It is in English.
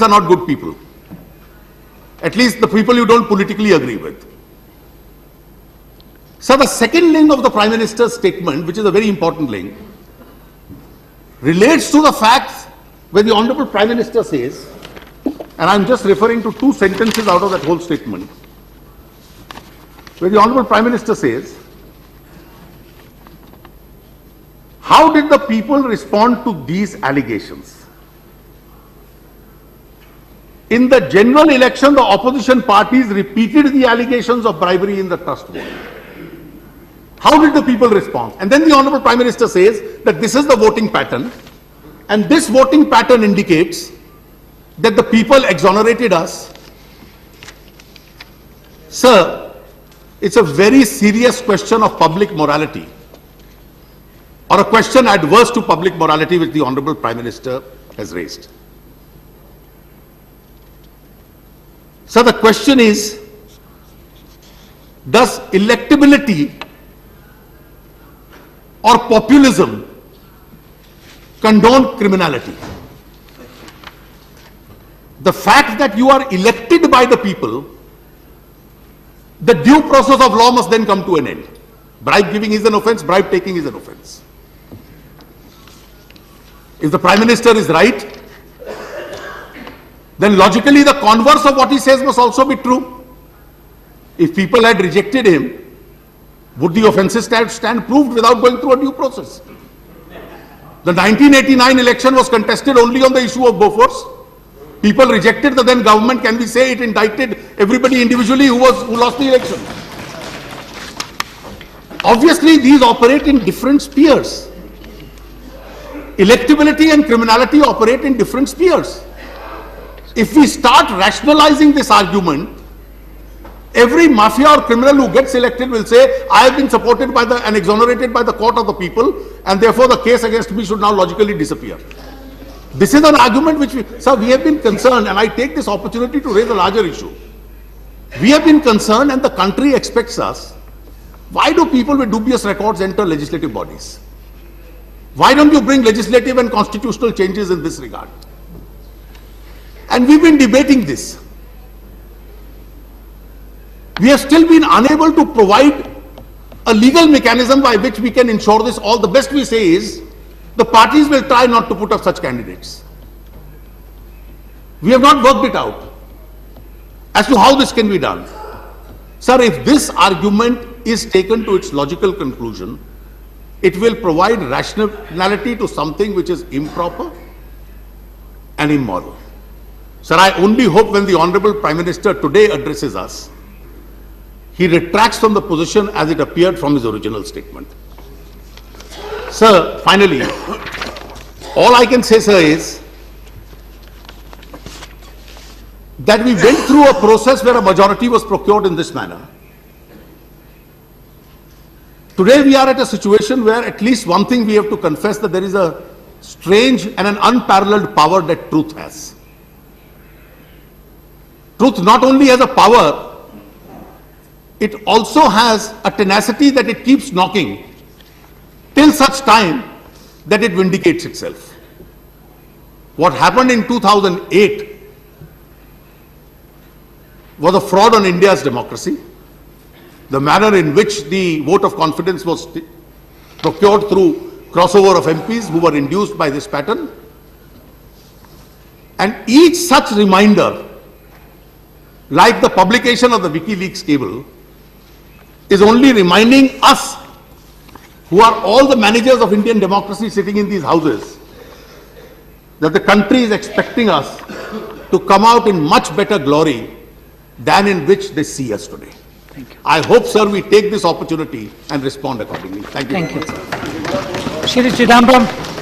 are not good people. At least the people you don't politically agree with. So the second link of the Prime Minister's statement, which is a very important link, relates to the fact where the Honorable Prime Minister says, and I'm just referring to two sentences out of that whole statement, where the Honorable Prime Minister says, how did the people respond to these allegations? In the general election, the opposition parties repeated the allegations of bribery in the trust vote. How did the people respond? And then the Honorable Prime Minister says that this is the voting pattern, and this voting pattern indicates that the people exonerated us. Sir, it's a very serious question of public morality, or a question adverse to public morality, which the Honorable Prime Minister has raised. So the question is, does electability or populism condone criminality? The fact that you are elected by the people, the due process of law must then come to an end. Bribe giving is an offense, bribe taking is an offense. If the Prime Minister is right, then logically the converse of what he says must also be true. If people had rejected him, would the offences stand proved without going through a due process? The 1989 election was contested only on the issue of Bofors. People rejected the then government. Can we say it indicted everybody individually who lost the election? Obviously, these operate in different spheres. Electability and criminality operate in different spheres. If we start rationalizing this argument, every mafia or criminal who gets elected will say, I have been supported by and exonerated by the court of the people, and therefore the case against me should now logically disappear. This is an argument which we have been concerned, and I take this opportunity to raise a larger issue. We have been concerned, and the country expects us. Why do people with dubious records enter legislative bodies? Why don't you bring legislative and constitutional changes in this regard? And we've been debating this. We have still been unable to provide a legal mechanism by which we can ensure this. All the best we say is the parties will try not to put up such candidates. We have not worked it out as to how this can be done. Sir, if this argument is taken to its logical conclusion, it will provide rationality to something which is improper and immoral. Sir, I only hope when the Honorable Prime Minister today addresses us, he retracts from the position as it appeared from his original statement. Sir, finally, all I can say, sir, is that we went through a process where a majority was procured in this manner. Today we are at a situation where at least one thing we have to confess, that there is a strange and an unparalleled power that truth has. Truth not only has a power, it also has a tenacity that it keeps knocking till such time that it vindicates itself. What happened in 2008 was a fraud on India's democracy. The manner in which the vote of confidence was procured through crossover of MPs who were induced by this pattern. And each such reminder, like the publication of the WikiLeaks cable, is only reminding us, who are all the managers of Indian democracy sitting in these houses, that the country is expecting us to come out in much better glory than in which they see us today. Thank you. I hope, sir, we take this opportunity and respond accordingly. Thank you. Thank you. Shri Chidambaram.